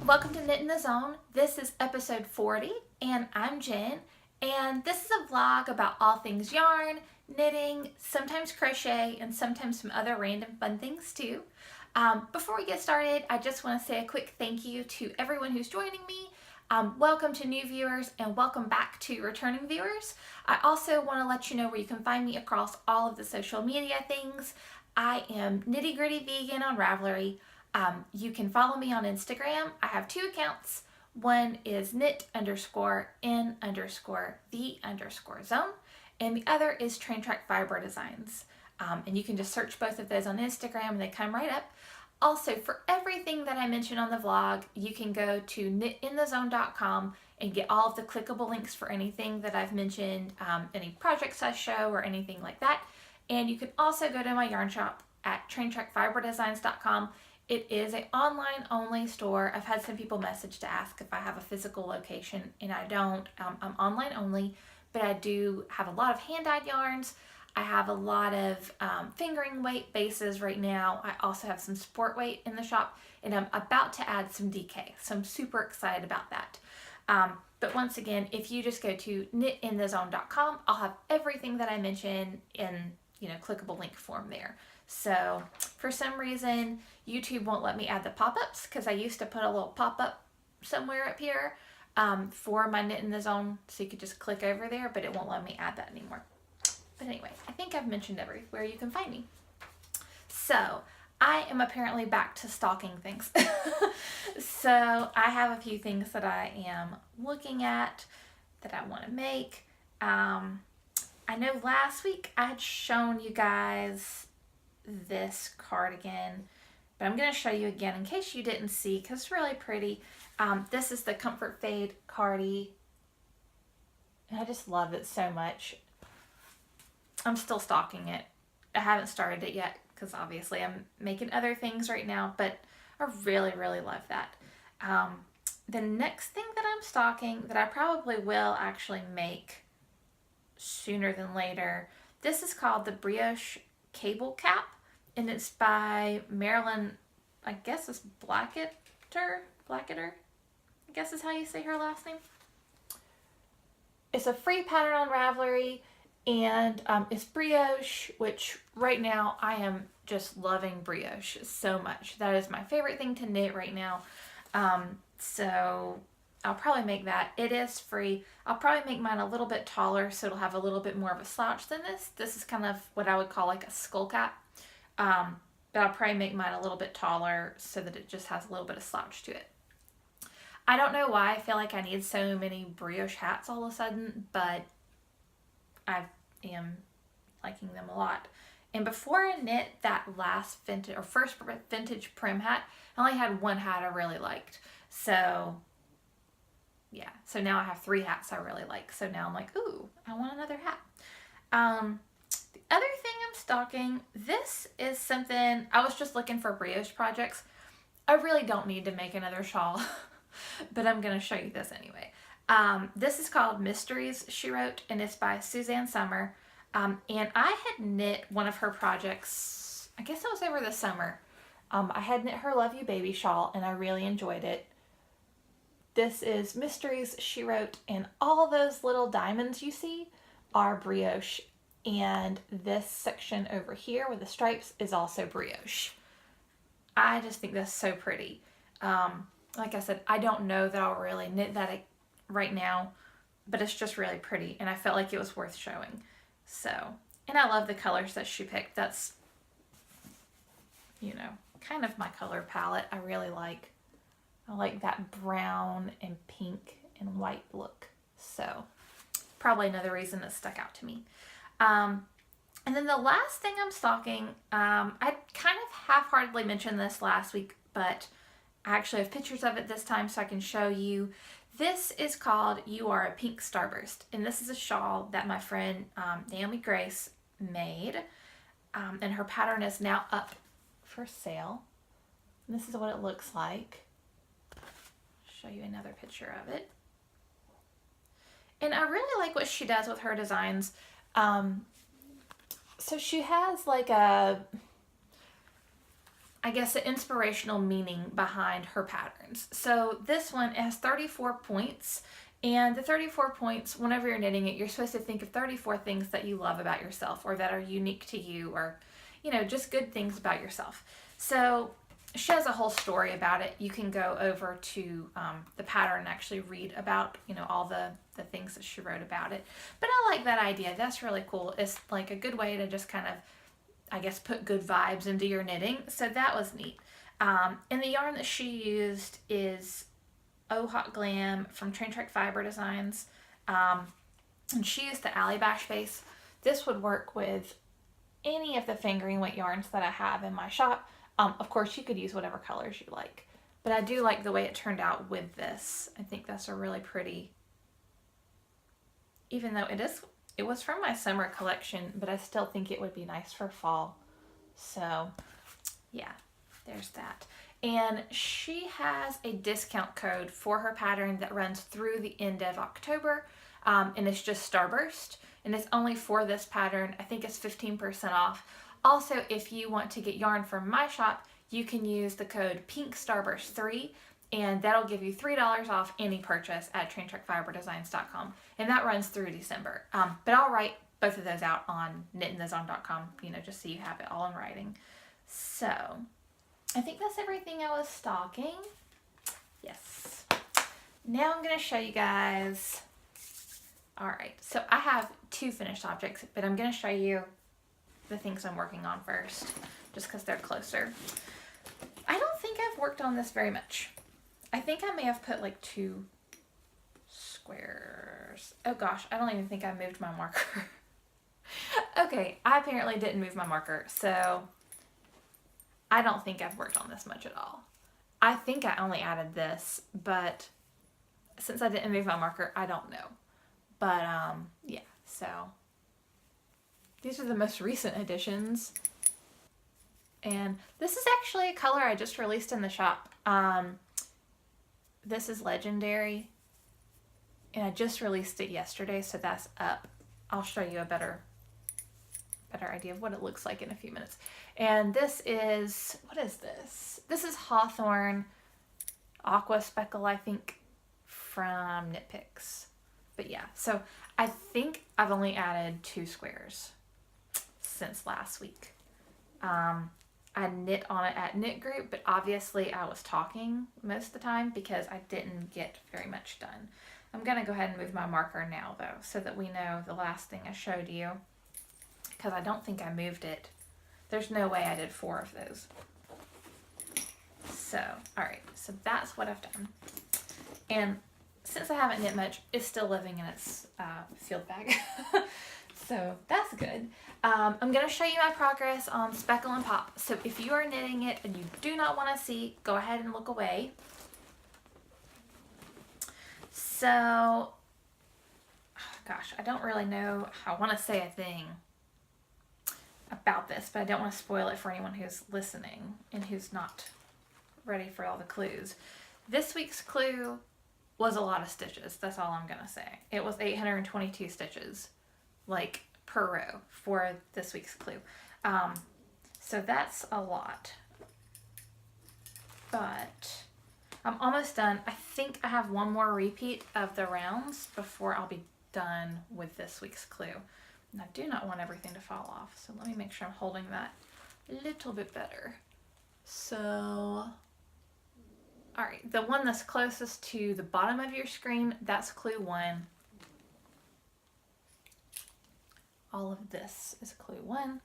Welcome to Knit in the Zone. This is episode 40 and I'm Jen, and this is a vlog about all things yarn, knitting, sometimes crochet, and sometimes some other random fun things too. Before we get started, I just want to say a quick thank you to everyone who's joining me. Welcome to new viewers and welcome back to returning viewers. I also want to let you know where you can find me across all of the social media things. I am Nitty Gritty Vegan on Ravelry. You can follow me on Instagram. I have two accounts. One is knit_in_the_zone, and the other is Train Track Fiber Designs. And you can just search both of those on Instagram and they come right up. Also, for everything that I mentioned on the vlog, you can go to knitinthezone.com and get all of the clickable links for anything that I've mentioned, any projects I show or anything like that. And you can also go to my yarn shop at traintrackfiberdesigns.com. It is an online only store. I've had some people message to ask if I have a physical location, and I don't. I'm online only, but I do have a lot of hand-dyed yarns. I have a lot of fingering weight bases right now. I also have some sport weight in the shop, and I'm about to add some DK, so I'm super excited about that. But once again, if you just go to knitinthezone.com, I'll have everything that I mentioned in clickable link form there. So for some reason, YouTube won't let me add the pop-ups because I used to put a little pop-up somewhere up here for my Knit in the Zone, so you could just click over there, but it won't let me add that anymore. But anyway, I think I've mentioned everywhere you can find me. So I am apparently back to stalking things. So I have a few things that I am looking at that I want to make. I know last week I had shown you guys this cardigan, but I'm going to show you again in case you didn't see because it's really pretty. This is the Comfort Fade cardi, and I just love it so much. I'm still stalking it. I haven't started it yet because obviously I'm making other things right now, but I really love that. The next thing that I'm stalking that I probably will actually make sooner than later, this is called the Brioche Cable Cap, and it's by Marilyn, I guess it's Blacketer, I guess is how you say her last name. It's a free pattern on Ravelry, and it's brioche, which right now I am just loving brioche so much. That is my favorite thing to knit right now. So I'll probably make that. It is free. I'll probably make mine a little bit taller so it'll have a little bit more of a slouch than this. This is kind of what I would call like a skull cap. But I'll probably make mine a little bit taller so that it just has a little bit of slouch to it. I don't know why I feel like I need so many brioche hats all of a sudden, but I am liking them a lot. And before I knit that last first Vintage Prim hat, I only had one hat I really liked. So yeah, so now I have 3 hats I really like. So now I'm like, ooh, I want another hat. The other thing I'm stalking, this is something, I was just looking for brioche projects. I really don't need to make another shawl, but I'm going to show you this anyway. This is called Mysteries, she wrote, and it's by Suzanne Summer. And I had knit one of her projects, I guess it was over the summer. I had knit her Love You Baby shawl, and I really enjoyed it. This is Mysteries, she wrote, and all those little diamonds you see are brioche. And this section over here with the stripes is also brioche. I just think that's so pretty. Like I said, I don't know that I'll really knit that right now, but it's just really pretty, and I felt like it was worth showing. So, and I love the colors that she picked. That's, kind of my color palette. I really like. I like that brown and pink and white look. So, probably another reason it stuck out to me. And then the last thing I'm stalking, I kind of half-heartedly mentioned this last week, but I actually have pictures of it this time so I can show you. This is called You Are a Pink Starburst, and this is a shawl that my friend Naomi Grace made, and her pattern is now up for sale. And this is what it looks like. Show you another picture of it. And I really like what she does with her designs. So she has like a, I guess, the inspirational meaning behind her patterns. So this one has 34 points, and the 34 points, whenever you're knitting it, you're supposed to think of 34 things that you love about yourself or that are unique to you, or, you know, just good things about yourself. So she has a whole story about it. You can go over to the pattern and actually read about, you know, all the things that she wrote about it. But I like that idea. That's really cool. It's like a good way to just kind of, I guess, put good vibes into your knitting. So that was neat. And the yarn that she used is Oh Hot Glam from Train Track Fiber Designs. And she used the Alley Bash base. This would work with any of the fingering weight yarns that I have in my shop. Of course, you could use whatever colors you like. But I do like the way it turned out with this. I think that's a really pretty, even though it was from my summer collection, but I still think it would be nice for fall. So yeah, there's that. And she has a discount code for her pattern that runs through the end of October, and it's just Starburst, and it's only for this pattern. I think it's 15% off. Also, if you want to get yarn from my shop, you can use the code PINKStarburst3, and that'll give you $3 off any purchase at traintrackfiberdesigns.com, and that runs through December. But I'll write both of those out on knitandthezone.com, you know, just so you have it all in writing. So I think that's everything I was stocking. Yes. Now I'm going to show you guys. All right, so I have 2 finished objects, but I'm going to show you the things I'm working on first, just because they're closer. I don't think I've worked on this very much. I think I may have put like 2 squares. Oh gosh, I don't even think I moved my marker. Okay, I apparently didn't move my marker, so I don't think I've worked on this much at all. I think I only added this, but since I didn't move my marker, I don't know. But yeah, so these are the most recent additions. And this is actually a color I just released in the shop. This is Legendary, and I just released it yesterday, so that's up. I'll show you a better idea of what it looks like in a few minutes. And this is, what is this? This is Hawthorne Aqua Speckle, I think, from Knit Picks. But yeah, so I think I've only added 2 squares since last week. I knit on it at Knit Group, but obviously I was talking most of the time because I didn't get very much done. I'm going to go ahead and move my marker now, though, so that we know the last thing I showed you, because I don't think I moved it. There's no way I did 4 of those. So, all right, so that's what I've done. And since I haven't knit much, it's still living in its field bag. So that's good. I'm going to show you my progress on Speckle and Pop. So if you are knitting it and you do not want to see, go ahead and look away. So, oh gosh, I don't really know how I want to say a thing about this, but I don't want to spoil it for anyone who's listening and who's not ready for all the clues. This week's clue was a lot of stitches. That's all I'm going to say. It was 822 stitches, like, per row for this week's clue. So that's a lot. But I'm almost done. I think I have one more repeat of the rounds before I'll be done with this week's clue. And I do not want everything to fall off, so let me make sure I'm holding that a little bit better. So, all right, the one that's closest to the bottom of your screen, that's clue 1. All of this is clue 1.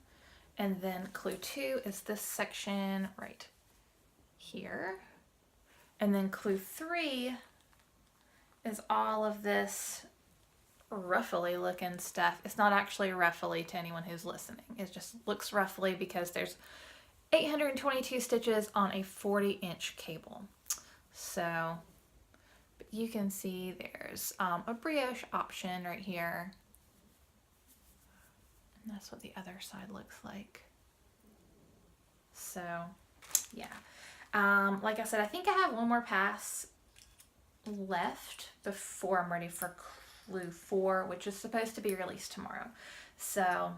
And then clue 2 is this section right here. And then clue 3 is all of this ruffly looking stuff. It's not actually ruffly to anyone who's listening. It just looks ruffly because there's 822 stitches on a 40-inch cable. So you can see there's a brioche option right here. And that's what the other side looks like. So yeah. Like I said, I think I have one more pass left before I'm ready for clue 4, which is supposed to be released tomorrow. So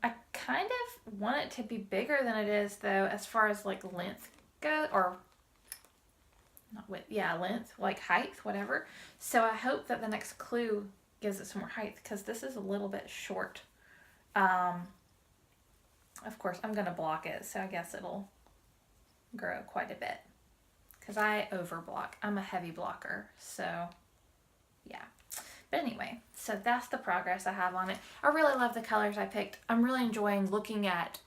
I kind of want it to be bigger than it is though, as far as like length goes, or not width, yeah, length, like height, whatever. So I hope that the next clue gives it some more height, because this is a little bit short. Of course, I'm going to block it, so I guess it'll grow quite a bit, because I overblock. I'm a heavy blocker, so yeah. But anyway, so that's the progress I have on it. I really love the colors I picked. I'm really enjoying looking at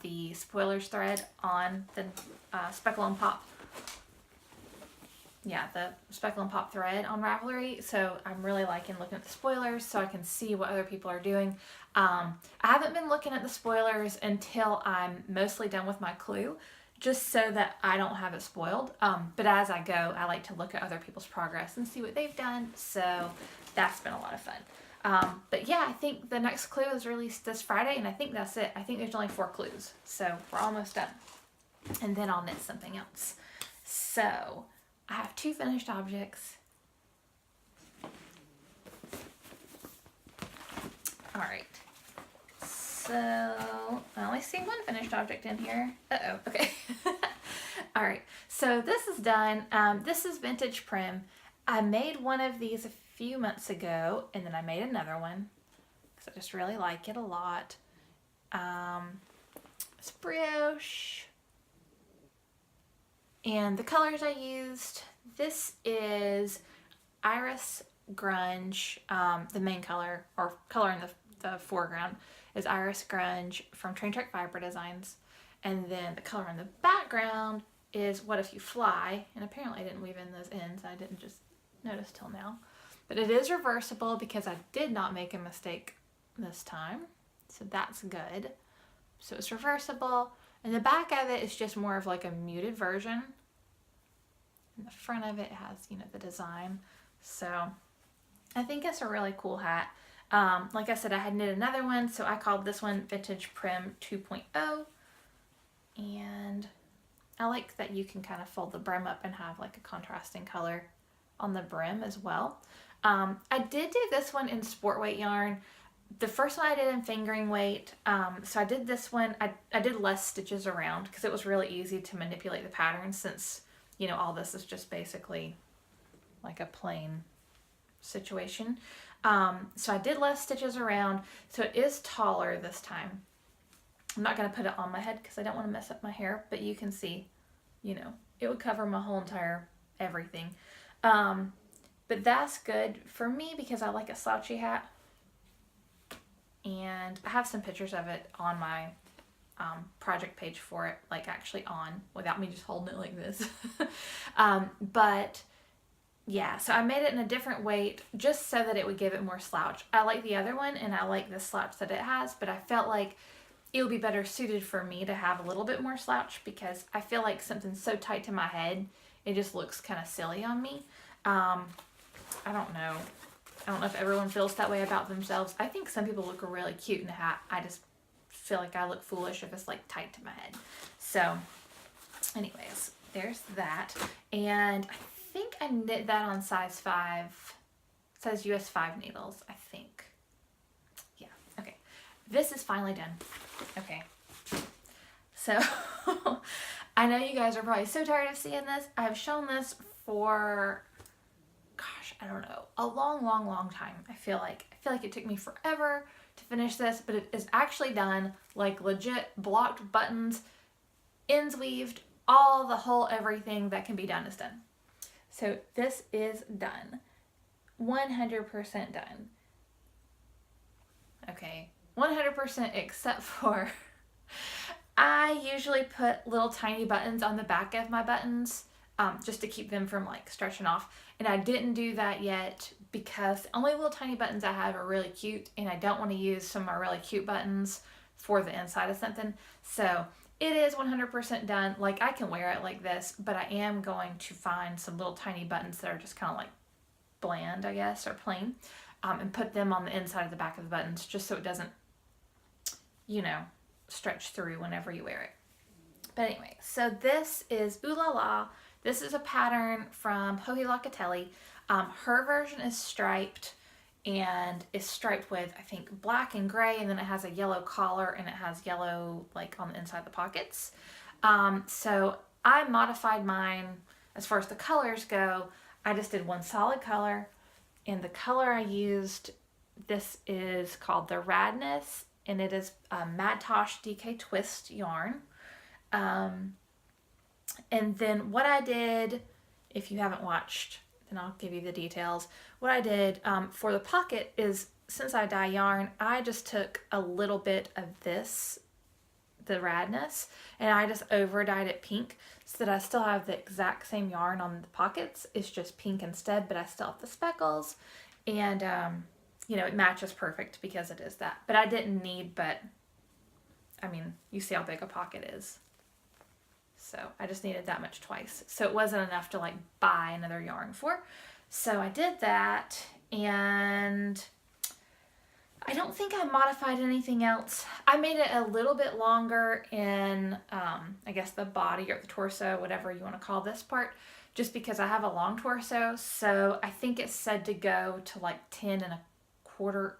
the spoilers thread on the Speckle and Pop. Yeah, the Speckle and Pop thread on Ravelry. So I'm really liking looking at the spoilers so I can see what other people are doing. I haven't been looking at the spoilers until I'm mostly done with my clue, just so that I don't have it spoiled. But as I go, I like to look at other people's progress and see what they've done. So that's been a lot of fun. But yeah, I think the next clue is released this Friday, and I think that's it. I think there's only 4 clues, so we're almost done. And then I'll knit something else. So I have 2 finished objects. All right. So I only see 1 finished object in here. Uh-oh, okay. All right, so this is done. This is Vintage Prim. I made one of these a few months ago, and then I made another one because I just really like it a lot. It's brioche. And the colors I used, this is Iris Grunge. The main color, or color in the foreground, is Iris Grunge from Train Track Fiber Designs. And then the color in the background is What If You Fly. And apparently I didn't weave in those ends. I didn't just notice till now. But it is reversible because I did not make a mistake this time. So that's good. So it's reversible. And the back of it is just more of like a muted version. And the front of it has, you know, the design. So I think it's a really cool hat. Like I said, I had knit another one, so I called this one Vintage Prim 2.0. And I like that you can kind of fold the brim up and have like a contrasting color on the brim as well. I did do this one in sport weight yarn. The first one I did in fingering weight. So I did this one, I did less stitches around because it was really easy to manipulate the pattern, since, you know, all this is just basically like a plain situation. So I did less stitches around, so it is taller this time. I'm not going to put it on my head because I don't want to mess up my hair, but you can see, you know, it would cover my whole entire everything. But that's good for me because I like a slouchy hat. And I have some pictures of it on my project page for it, like actually on, without me just holding it like this. But yeah, so I made it in a different weight just so that it would give it more slouch. I like the other one and I like the slouch that it has, but I felt like it would be better suited for me to have a little bit more slouch, because I feel like something's so tight to my head, it just looks kind of silly on me. I don't know. I don't know if everyone feels that way about themselves. I think some people look really cute in a hat. I just feel like I look foolish if it's like tight to my head. So anyways, there's that. And I think I knit that on size 5. It says US 5 needles, I think. Yeah, okay. This is finally done. Okay. So I know you guys are probably so tired of seeing this. I've shown this for, gosh, I don't know, a long time. I feel like it took me forever to finish this, but it is actually done, like legit blocked buttons, ends weaved, all the whole everything that can be done is done. So this is done. 100% done. Okay, 100% except for I usually put little tiny buttons on the back of my buttons just to keep them from like stretching off. And I didn't do that yet because the only little tiny buttons I have are really cute, and I don't want to use some of my really cute buttons for the inside of something. So it is 100% done. Like, I can wear it like this, but I am going to find some little tiny buttons that are just kind of like bland, I guess, or plain, and put them on the inside of the back of the buttons just so it doesn't, you know, stretch through whenever you wear it. But anyway, so this is Oh LaLa. This is a pattern from Locatelli. Her version is striped, and is striped with, I think, black and gray, and then it has a yellow collar and it has yellow like on the inside of the pockets. So I modified mine as far as the colors go. I just did one solid color, and the color I used, this is called the Radness, and it is a Madtosh DK Twist yarn. And then what I did, if you haven't watched, then I'll give you the details. What I did for the pocket is, since I dye yarn, I just took a little bit of this, the Radness, and I just over dyed it pink so that I still have the exact same yarn on the pockets. It's just pink instead, but I still have the speckles, and you know, it matches perfect because it is that. But I didn't need, but I mean, you see how big a pocket is. So I just needed that much twice. So it wasn't enough to like buy another yarn for. So I did that, and I don't think I modified anything else. I made it a little bit longer in, I guess the body or the torso, whatever you want to call this part, just because I have a long torso. So I think it said to go to like 10 1/4.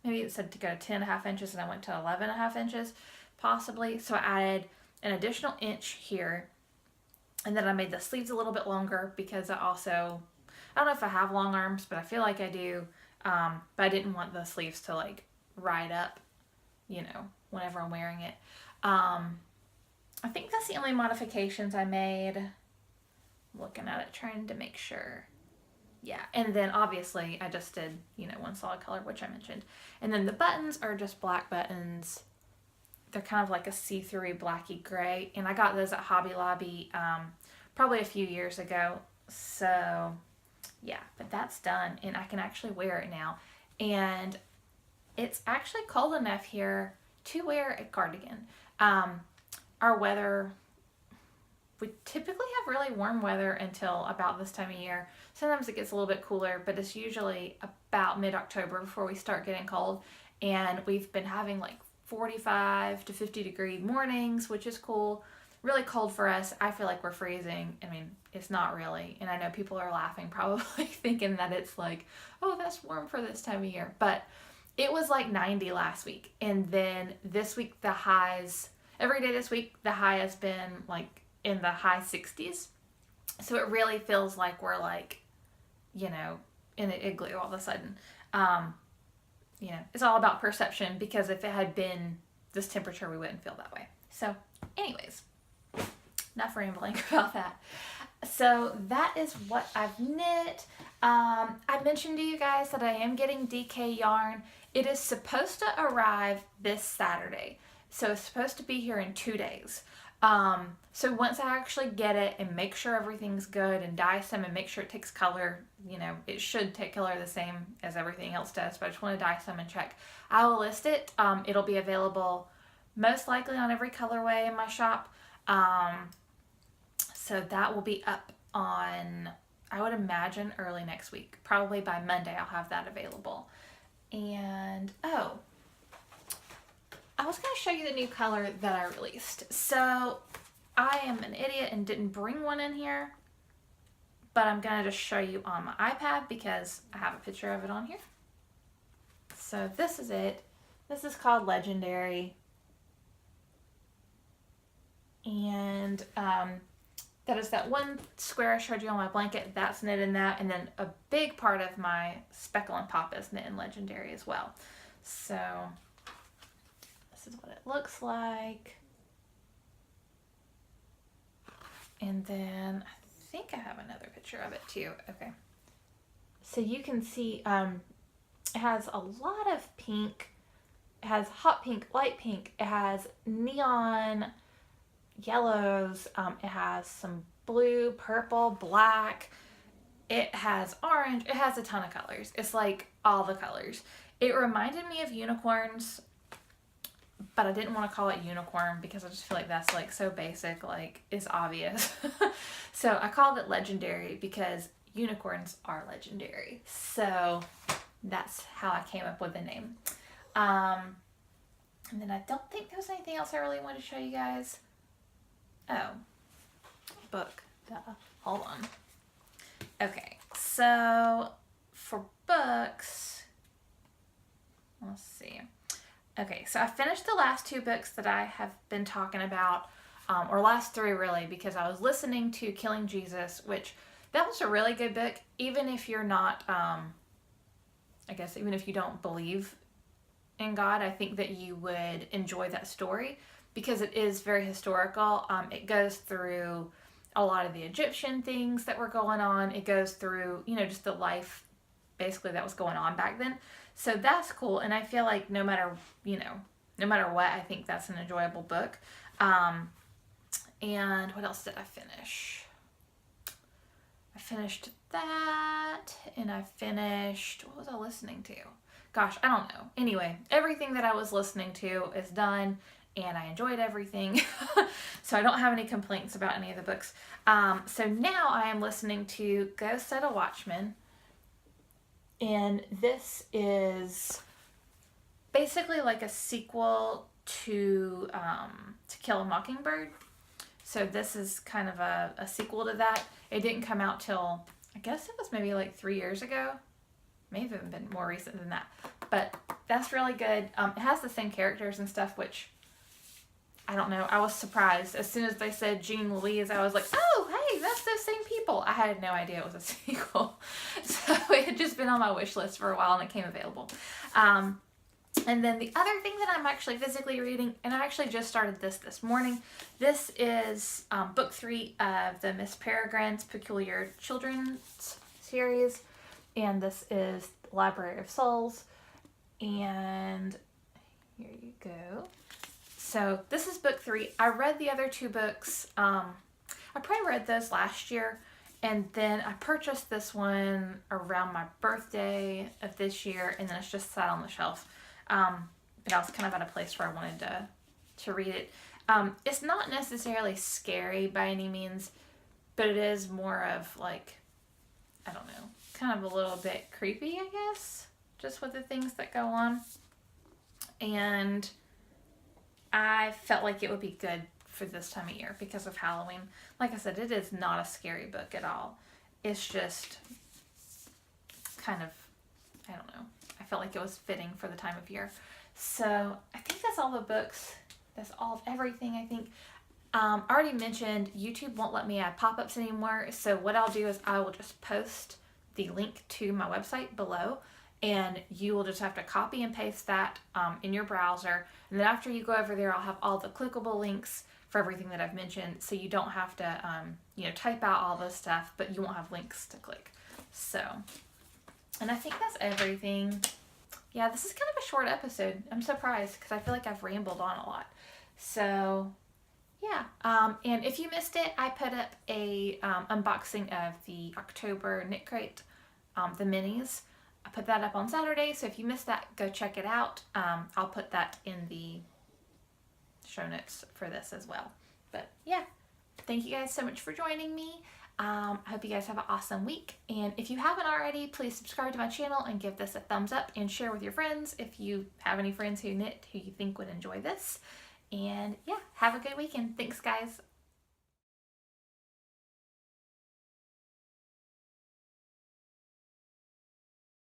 Maybe it said to go to 10 1/2 inches, and I went to 11 1/2 inches, possibly. So I added an additional inch here, and then I made the sleeves a little bit longer because I don't know if I have long arms, but I feel like I do. But I didn't want the sleeves to like ride up, you know, whenever I'm wearing it. I think that's the only modifications I made. Looking at it, trying to make sure. Yeah, and then obviously I just did, you know, one solid color, which I mentioned. And then the buttons are just black buttons. They're kind of like a see-through blacky gray, and I got those at Hobby Lobby probably a few years ago. So yeah, but that's done, and I can actually wear it now. And it's actually cold enough here to wear a cardigan. Our weather, we typically have really warm weather until about this time of year. Sometimes it gets a little bit cooler, but it's usually about mid-October before we start getting cold. And we've been having like 45 to 50 degree mornings, which is cool. Really cold for us. I feel like we're freezing. I mean, it's not really. And I know people are laughing, probably thinking that it's like, oh, that's warm for this time of year. But it was like 90 last week. And then this week, the highs, every day this week, the high has been like in the high 60s. So it really feels like we're like, you know, in an igloo all of a sudden. You know, it's all about perception, because if it had been this temperature, we wouldn't feel that way. So anyways, enough rambling about that. So that is what I've knit. I mentioned to you guys that I am getting DK yarn. It is supposed to arrive this Saturday. So it's supposed to be here in 2 days. So once I actually get it and make sure everything's good and dye some and make sure it takes color, you know, it should take color the same as everything else does, but I just want to dye some and check. I will list it. It'll be available most likely on every colorway in my shop. So that will be up on, I would imagine, early next week. Probably by Monday I'll have that available. And, oh, I was going to show you the new color that I released. So I am an idiot and didn't bring one in here, but I'm going to just show you on my iPad because I have a picture of it on here. So this is it. This is called Legendary. And that is that one square I showed you on my blanket. That's knit in that. And then a big part of my Speckle and Pop is knit in Legendary as well. So this is what it looks like. And then I think I have another picture of it too. Okay. So you can see it has a lot of pink. It has hot pink, light pink. It has neon yellows. It has some blue, purple, black. It has orange. It has a ton of colors. It's like all the colors. It reminded me of unicorns, but I didn't want to call it unicorn because I just feel like that's like so basic, like it's obvious. So I called it Legendary because unicorns are legendary. So that's how I came up with the name. And then I don't think there was anything else I really wanted to show you guys. Oh, book. Duh. Hold on. Okay, so for books, let's see. Okay, so I finished the last 2 books that I have been talking about, or last 3 really, because I was listening to Killing Jesus, which that was a really good book, even if you're not, I guess, even if you don't believe in God, I think that you would enjoy that story because it is very historical. It goes through a lot of the Egyptian things that were going on. It goes through, just the life basically that was going on back then. So that's cool. And I feel like no matter what, I think that's an enjoyable book. And what else did I finish? I finished that, and I finished, what was I listening to? Gosh, I don't know. Anyway, everything that I was listening to is done, and I enjoyed everything. So I don't have any complaints about any of the books. So now I am listening to Go Set a Watchman, and this is basically like a sequel to Kill a Mockingbird. So this is kind of a sequel to that. It didn't come out till, I guess it was maybe like 3 years ago. May have even been more recent than that. But that's really good. It has the same characters and stuff, which, I don't know. I was surprised. As soon as they said Jean Louise, I was like, oh, hey, that's those same people. I had no idea it was a sequel. So it had just been on my wish list for a while, and it came available. And then the other thing that I'm actually physically reading, and I actually just started this morning, this is book 3 of the Miss Peregrine's Peculiar Children's series, and this is Library of Souls, and here you go. So this is book 3. I read the other 2 books. I probably read those last year, and then I purchased this one around my birthday of this year, and then it's just sat on the shelf. But I was kind of at a place where I wanted to read it. It's not necessarily scary by any means, but it is more of like, I don't know, kind of a little bit creepy, I guess, just with the things that go on. And I felt like it would be good for this time of year because of Halloween. Like I said, it is not a scary book at all. It's just kind of, I don't know. I felt like it was fitting for the time of year. So I think that's all the books. That's all of everything, I think. I already mentioned YouTube won't let me add pop-ups anymore. So what I'll do is I will just post the link to my website below, and you will just have to copy and paste that in your browser. And then after you go over there, I'll have all the clickable links for everything that I've mentioned. So you don't have to, type out all this stuff, but you won't have links to click. So, and I think that's everything. Yeah, this is kind of a short episode. I'm surprised because I feel like I've rambled on a lot. So, yeah. And if you missed it, I put up a unboxing of the October Knit Crate, the minis. I put that up on Saturday, so if you missed that, go check it out. I'll put that in the show notes for this as well. But yeah, thank you guys so much for joining me. I hope you guys have an awesome week. And if you haven't already, please subscribe to my channel and give this a thumbs up and share with your friends if you have any friends who knit who you think would enjoy this. And yeah, have a good weekend. Thanks, guys.